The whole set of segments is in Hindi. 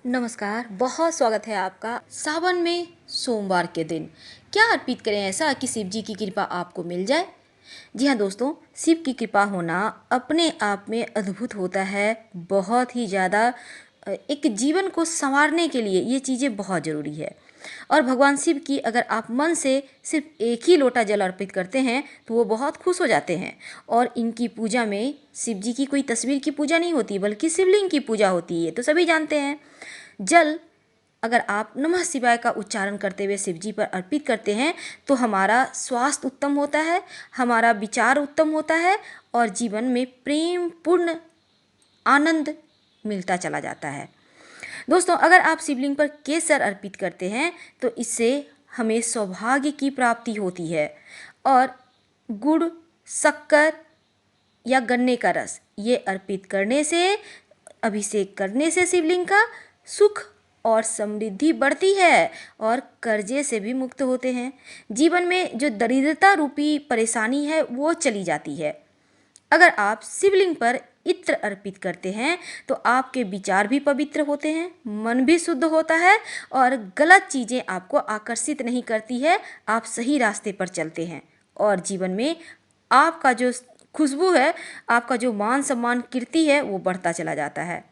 नमस्कार, बहुत स्वागत है आपका। सावन में सोमवार के दिन क्या अर्पित करें ऐसा कि शिव जी की कृपा आपको मिल जाए। जी हाँ दोस्तों, शिव की कृपा होना अपने आप में अद्भुत होता है। बहुत ही ज़्यादा एक जीवन को संवारने के लिए ये चीज़ें बहुत ज़रूरी है। और भगवान शिव की अगर आप मन से सिर्फ एक ही लोटा जल अर्पित करते हैं तो वो बहुत खुश हो जाते हैं। और इनकी पूजा में शिव जी की कोई तस्वीर की पूजा नहीं होती, बल्कि शिवलिंग की पूजा होती है, तो सभी जानते हैं। जल अगर आप नमः शिवाय का उच्चारण करते हुए शिव जी पर अर्पित करते हैं तो हमारा स्वास्थ्य उत्तम होता है, हमारा विचार उत्तम होता है और जीवन में प्रेम पूर्ण आनंद मिलता चला जाता है। दोस्तों, अगर आप शिवलिंग पर केसर अर्पित करते हैं तो इससे हमें सौभाग्य की प्राप्ति होती है। और गुड़, शक्कर या गन्ने का रस ये अर्पित करने से, अभिषेक करने से शिवलिंग का सुख और समृद्धि बढ़ती है और कर्जे से भी मुक्त होते हैं। जीवन में जो दरिद्रता रूपी परेशानी है वो चली जाती है। अगर आप शिवलिंग पर इत्र अर्पित करते हैं तो आपके विचार भी पवित्र होते हैं, मन भी शुद्ध होता है और गलत चीज़ें आपको आकर्षित नहीं करती है। आप सही रास्ते पर चलते हैं और जीवन में आपका जो खुशबू है, आपका जो मान सम्मान कीर्ति है वो बढ़ता चला जाता है।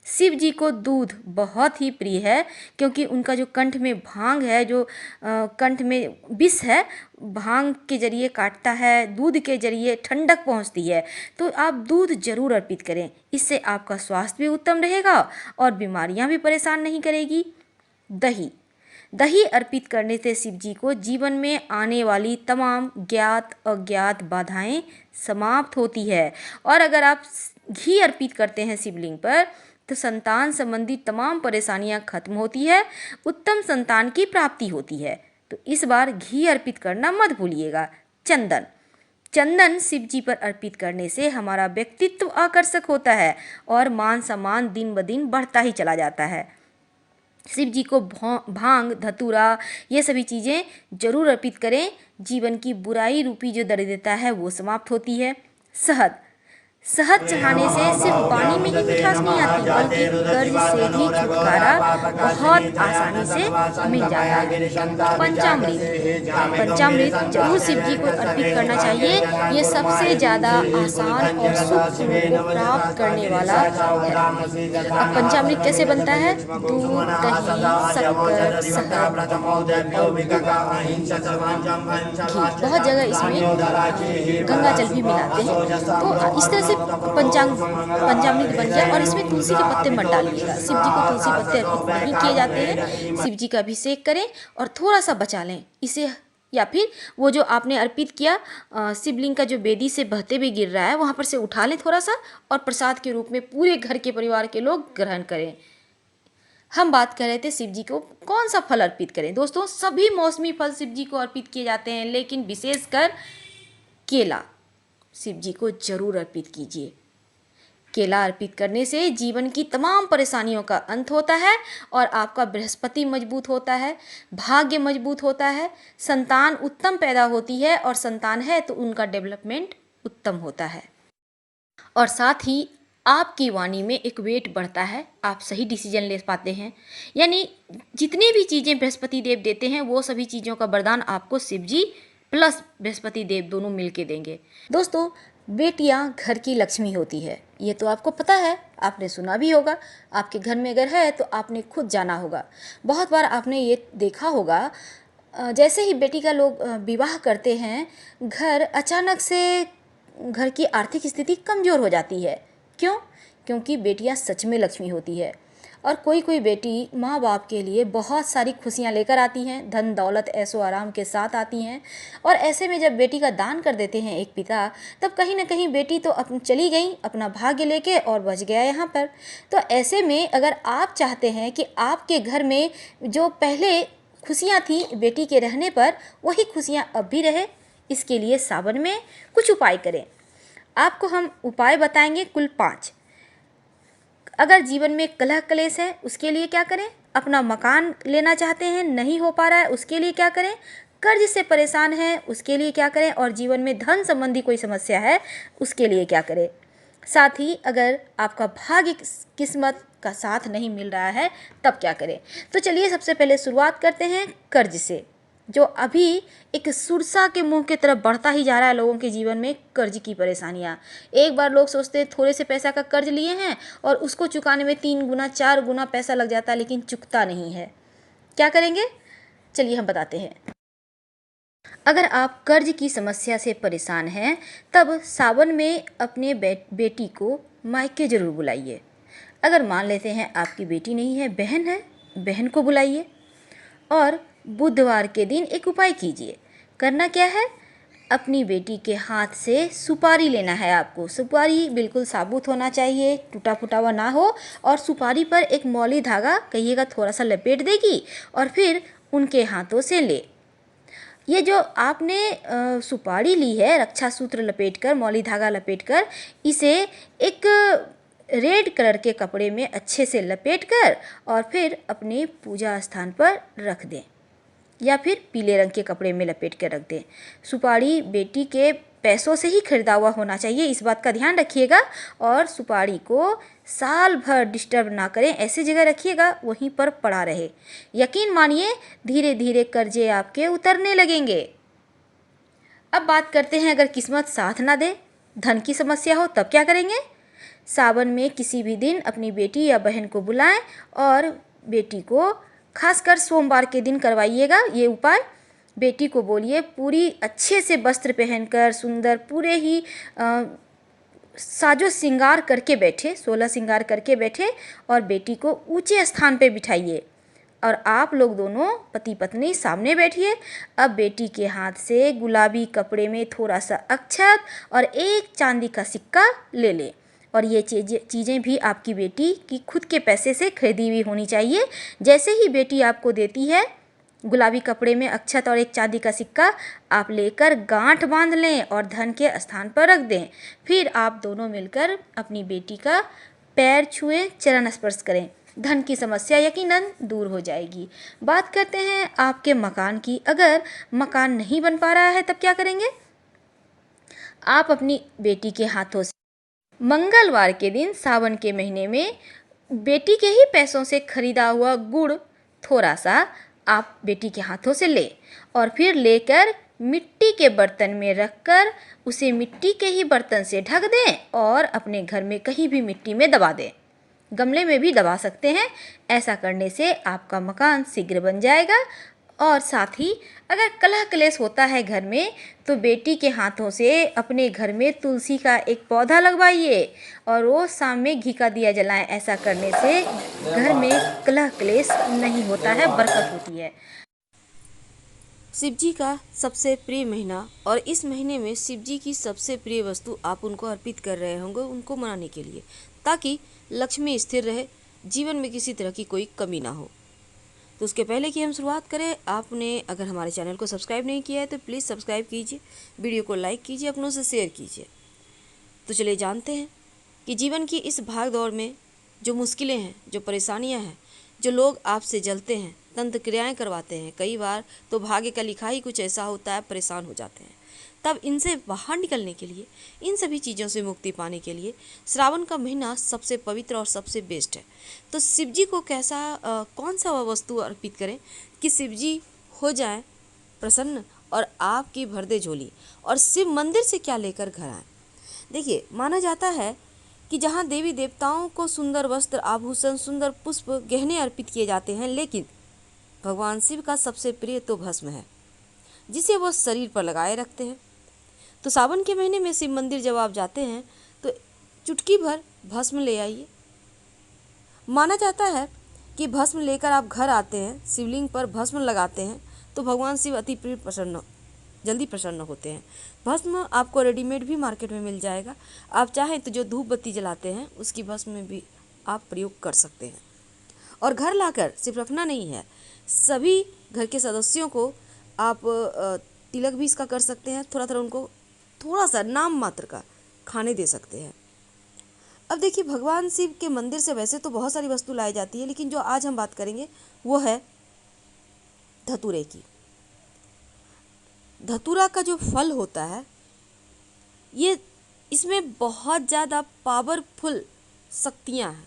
शिव जी को दूध बहुत ही प्रिय है, क्योंकि उनका जो कंठ में भांग है, जो कंठ में विष है, भांग के जरिए काटता है, दूध के जरिए ठंडक पहुंचती है। तो आप दूध जरूर अर्पित करें, इससे आपका स्वास्थ्य भी उत्तम रहेगा और बीमारियां भी परेशान नहीं करेगी। दही दही अर्पित करने से शिव जी को जीवन में आने वाली तमाम ज्ञात अज्ञात बाधाएं समाप्त होती है। और अगर आप घी अर्पित करते हैं शिवलिंग पर तो संतान संबंधी तमाम परेशानियां खत्म होती है, उत्तम संतान की प्राप्ति होती है। तो इस बार घी अर्पित करना मत भूलिएगा। चंदन चंदन शिव जी पर अर्पित करने से हमारा व्यक्तित्व आकर्षक होता है और मान सम्मान दिन ब दिन बढ़ता ही चला जाता है। शिव जी को भांग, धतूरा ये सभी चीज़ें जरूर अर्पित करें। जीवन की बुराई रूपी जो दरिद्रता है वो समाप्त होती है। शहद शहद चढ़ाने से सिर्फ पानी में ही मिठास नहीं आती, बल्कि कर्ज से भी छुटकारा बहुत आसानी से मिल जाता है। पंचामृत पंचामृत जरूर शिव जी को अर्पित करना चाहिए। ये सबसे ज़्यादा आसान और सुख को प्राप्त करने वाला है। अब पंचामृत कैसे बनता है? दूध, दही, शक्कर, शहद और घी, बहुत जगह इसमें गंगा जल भी मिलाते हैं। तो इस तरह से पंचामृत बन गया। और इसमें तुलसी के पत्ते मत डालिएगा, शिव जी को तुलसी पत्ते अर्पित नहीं किए जाते हैं। शिव जी का अभिषेक करें और थोड़ा सा बचा लें इसे, या फिर वो जो आपने अर्पित किया शिवलिंग का जो बेदी से बहते हुए गिर रहा है वहाँ पर से उठा लें थोड़ा सा और प्रसाद के रूप में पूरे घर के परिवार के लोग ग्रहण करें। हम बात कर रहे थे शिव जी को कौन सा फल अर्पित करें। दोस्तों, सभी मौसमी फल शिव जी को अर्पित किए जाते हैं, लेकिन विशेषकर केला शिव जी को जरूर अर्पित कीजिए। केला अर्पित करने से जीवन की तमाम परेशानियों का अंत होता है और आपका बृहस्पति मजबूत होता है, भाग्य मजबूत होता है, संतान उत्तम पैदा होती है और संतान है तो उनका डेवलपमेंट उत्तम होता है। और साथ ही आपकी वाणी में एक वेट बढ़ता है, आप सही डिसीजन ले पाते हैं। यानी जितनी भी चीज़ें बृहस्पति देव देते हैं वो सभी चीज़ों का वरदान आपको शिव जी प्लस बृहस्पति देव दोनों मिलके देंगे। दोस्तों, बेटियां घर की लक्ष्मी होती है, ये तो आपको पता है, आपने सुना भी होगा। आपके घर में अगर है तो आपने खुद जाना होगा। बहुत बार आपने ये देखा होगा, जैसे ही बेटी का लोग विवाह करते हैं, घर अचानक से घर की आर्थिक स्थिति कमज़ोर हो जाती है। क्यों? क्योंकि बेटियां सच में लक्ष्मी होती है। और कोई कोई बेटी माँ बाप के लिए बहुत सारी खुशियाँ लेकर आती हैं, धन दौलत ऐशो आराम के साथ आती हैं। और ऐसे में जब बेटी का दान कर देते हैं एक पिता, तब कहीं ना कहीं बेटी तो चली गई अपना भाग्य लेके और बच गया यहाँ पर। तो ऐसे में अगर आप चाहते हैं कि आपके घर में जो पहले खुशियाँ थी बेटी के रहने पर, वही खुशियाँ अब भी रहे, इसके लिए सावन में कुछ उपाय करें। आपको हम उपाय बताएंगे कुल 5। अगर जीवन में कलह क्लेश है उसके लिए क्या करें? अपना मकान लेना चाहते हैं, नहीं हो पा रहा है, उसके लिए क्या करें? कर्ज से परेशान है उसके लिए क्या करें? और जीवन में धन संबंधी कोई समस्या है उसके लिए क्या करें? साथ ही अगर आपका भाग्य किस्मत का साथ नहीं मिल रहा है तब क्या करें। तो चलिए सबसे पहले शुरुआत करते हैं कर्ज से, जो अभी एक सुरसा के मुंह की तरफ बढ़ता ही जा रहा है लोगों के जीवन में, कर्ज की परेशानियां। एक बार लोग सोचते हैं थोड़े से पैसा का कर्ज लिए हैं और उसको चुकाने में 3 गुना 4 गुना पैसा लग जाता है, लेकिन चुकता नहीं है। क्या करेंगे, चलिए हम बताते हैं। अगर आप कर्ज की समस्या से परेशान हैं तब सावन में अपने बेटी को मायके ज़रूर बुलाइए। अगर मान लेते हैं आपकी बेटी नहीं है, बहन है, बहन को बुलाइए। और बुधवार के दिन एक उपाय कीजिए। करना क्या है, अपनी बेटी के हाथ से सुपारी लेना है आपको। सुपारी बिल्कुल साबुत होना चाहिए, टूटा फूटा हुआ ना हो, और सुपारी पर एक मौली धागा कहिएगा थोड़ा सा लपेट देगी और फिर उनके हाथों से ले। ये जो आपने सुपारी ली है, रक्षा सूत्र लपेटकर, मौली धागा लपेटकर, इसे एक रेड कलर के कपड़े में अच्छे से लपेटकर और फिर अपने पूजा स्थान पर रख दें, या फिर पीले रंग के कपड़े में लपेट कर रख दें। सुपारी बेटी के पैसों से ही खरीदा हुआ होना चाहिए, इस बात का ध्यान रखिएगा। और सुपारी को साल भर डिस्टर्ब ना करें, ऐसी जगह रखिएगा वहीं पर पड़ा रहे। यकीन मानिए धीरे धीरे कर्जे आपके उतरने लगेंगे। अब बात करते हैं अगर किस्मत साथ ना दे, धन की समस्या हो, तब क्या करेंगे। सावन में किसी भी दिन अपनी बेटी या बहन को बुलाएं और बेटी को खासकर सोमवार के दिन करवाइएगा ये उपाय। बेटी को बोलिए पूरी अच्छे से वस्त्र पहनकर, सुंदर पूरे ही साजो श्रृंगार करके बैठे, 16 श्रृंगार करके बैठे और बेटी को ऊंचे स्थान पे बिठाइए और आप लोग दोनों पति पत्नी सामने बैठिए। अब बेटी के हाथ से गुलाबी कपड़े में थोड़ा सा अक्षत और एक चांदी का सिक्का ले लें। और ये चीज़ें भी आपकी बेटी की खुद के पैसे से खरीदी हुई होनी चाहिए। जैसे ही बेटी आपको देती है गुलाबी कपड़े में अक्षत और एक चांदी का सिक्का, आप लेकर गांठ बांध लें और धन के स्थान पर रख दें। फिर आप दोनों मिलकर अपनी बेटी का पैर छुएं, चरण स्पर्श करें। धन की समस्या यकीनन दूर हो जाएगी। बात करते हैं आपके मकान की। अगर मकान नहीं बन पा रहा है तब क्या करेंगे। आप अपनी बेटी के हाथों से मंगलवार के दिन सावन के महीने में बेटी के ही पैसों से खरीदा हुआ गुड़ थोड़ा सा आप बेटी के हाथों से लें और फिर लेकर मिट्टी के बर्तन में रखकर उसे मिट्टी के ही बर्तन से ढक दें और अपने घर में कहीं भी मिट्टी में दबा दें। गमले में भी दबा सकते हैं। ऐसा करने से आपका मकान शीघ्र बन जाएगा। और साथ ही अगर कलह क्लेश होता है घर में तो बेटी के हाथों से अपने घर में तुलसी का एक पौधा लगवाइए और रोज शाम में घी का दिया जलाएं। ऐसा करने से घर में कलह क्लेश नहीं होता है, बरकत होती है। शिव जी का सबसे प्रिय महीना, और इस महीने में शिव जी की सबसे प्रिय वस्तु आप उनको अर्पित कर रहे होंगे उनको मनाने के लिए, ताकि लक्ष्मी स्थिर रहे, जीवन में किसी तरह की कोई कमी ना हो। तो उसके पहले कि हम शुरुआत करें, आपने अगर हमारे चैनल को सब्सक्राइब नहीं किया है तो प्लीज़ सब्सक्राइब कीजिए, वीडियो को लाइक कीजिए, अपनों से शेयर कीजिए। तो चलिए जानते हैं कि जीवन की इस भाग दौड़ में जो मुश्किलें हैं, जो परेशानियां हैं, जो लोग आपसे जलते हैं, तंत्र क्रियाएँ करवाते हैं, कई बार तो भाग्य का लिखा ही कुछ ऐसा होता है, परेशान हो जाते हैं। तब इनसे बाहर निकलने के लिए, इन सभी चीज़ों से मुक्ति पाने के लिए श्रावण का महीना सबसे पवित्र और सबसे बेस्ट है। तो शिव जी को कौन सा वस्तु अर्पित करें कि शिव जी हो जाए प्रसन्न और आपकी भर दे झोली। और शिव मंदिर से क्या लेकर घर आए। देखिए, माना जाता है कि जहाँ देवी देवताओं को सुंदर वस्त्र, आभूषण, सुंदर पुष्प, गहने अर्पित किए जाते हैं, लेकिन भगवान शिव का सबसे प्रिय तो भस्म है, जिसे वो शरीर पर लगाए रखते हैं। तो सावन के महीने में शिव मंदिर जब आप जाते हैं तो चुटकी भर भस्म ले आइए। माना जाता है कि भस्म लेकर आप घर आते हैं, शिवलिंग पर भस्म लगाते हैं तो भगवान शिव अति जल्दी प्रसन्न होते हैं। भस्म आपको रेडीमेड भी मार्केट में मिल जाएगा। आप चाहें तो जो धूप बत्ती जलाते हैं उसकी भस्म में भी आप प्रयोग कर सकते हैं। और घर लाकर सिर्फ रखना नहीं है, सभी घर के सदस्यों को आप तिलक भी इसका कर सकते हैं। थोड़ा उनको थोड़ा सा नाम मात्र का खाने दे सकते हैं। अब देखिए, भगवान शिव के मंदिर से वैसे तो बहुत सारी वस्तु लाई जाती है, लेकिन जो आज हम बात करेंगे वो है धतूरे की। धतूरा का जो फल होता है, ये इसमें बहुत ज़्यादा पावरफुल शक्तियाँ हैं।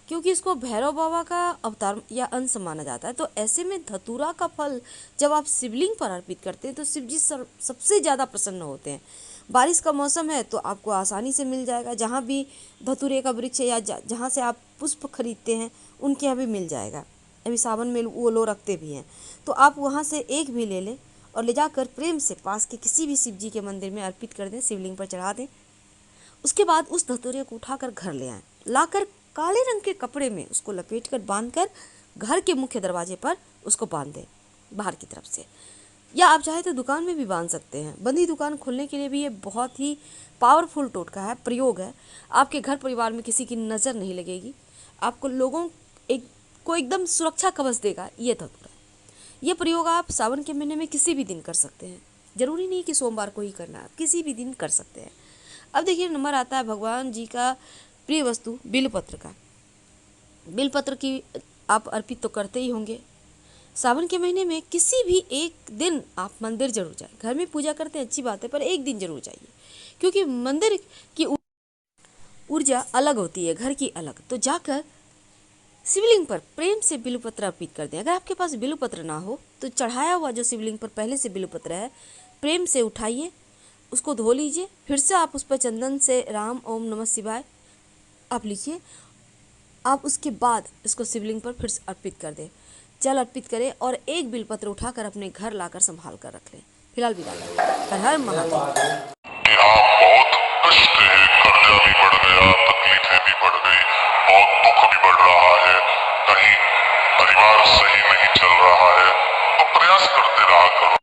क्योंकि इसको भैरव बाबा का अवतार या अंश माना जाता है। तो ऐसे में धतूरा का फल जब आप शिवलिंग पर अर्पित करते हैं तो शिव जी सबसे ज़्यादा प्रसन्न होते हैं। बारिश का मौसम है तो आपको आसानी से मिल जाएगा, जहाँ भी धतूरे का वृक्ष है या जहाँ से आप पुष्प खरीदते हैं उनके यहाँ भी मिल जाएगा। अभी सावन में वो लोग रखते भी हैं, तो आप वहाँ से एक भी ले लें और ले जाकर प्रेम से पास के किसी भी शिव जी के मंदिर में अर्पित कर दें, शिवलिंग पर चढ़ा दें। उसके बाद उस धतूरे को उठाकर घर ले आएँ, लाकर काले रंग के कपड़े में उसको लपेटकर बांधकर घर के मुख्य दरवाजे पर उसको बांध दें बाहर की तरफ से, या आप चाहे तो दुकान में भी बांध सकते हैं। बंदी दुकान खोलने के लिए भी ये बहुत ही पावरफुल टोटका है, प्रयोग है। आपके घर परिवार में किसी की नज़र नहीं लगेगी, आपको लोगों को एकदम सुरक्षा कवच देगा ये धतूरा। ये प्रयोग आप सावन के महीने में किसी भी दिन कर सकते हैं, जरूरी नहीं कि सोमवार को ही करना है, किसी भी दिन कर सकते हैं। अब देखिए नंबर आता है भगवान जी का प्रिय वस्तु बिलपत्र का। बिलपत्र की आप अर्पित तो करते ही होंगे। सावन के महीने में किसी भी एक दिन आप मंदिर जरूर जाएं। घर में पूजा करते हैं अच्छी बात है, पर एक दिन जरूर जाइए, क्योंकि मंदिर की ऊर्जा अलग होती है, घर की अलग। तो जाकर शिवलिंग पर प्रेम से बिलपत्र अर्पित कर दें। अगर आपके पास बिलपत्र ना हो तो चढ़ाया हुआ जो शिवलिंग पर पहले से बिलपत्र है, प्रेम से उठाइए, उसको धो लीजिए, फिर से आप उस पर चंदन से राम ओम नमः शिवाय आप लिखिए। आप उसके बाद इसको शिवलिंग पर फिर से अर्पित कर दें, जल अर्पित करें और एक बिलपत्र उठाकर अपने घर लाकर संभाल कर रख लें। फिलहाल विदा लें। हर हर महादेव। यहाँ बहुत कष्ट है, कर्जा भी बढ़ गया, तकलीफें भी बढ़ गई, बहुत दुख भी बढ़ रहा है, कहीं परिवार सही नहीं चल रहा है, तो प्रयास करते रहा करो।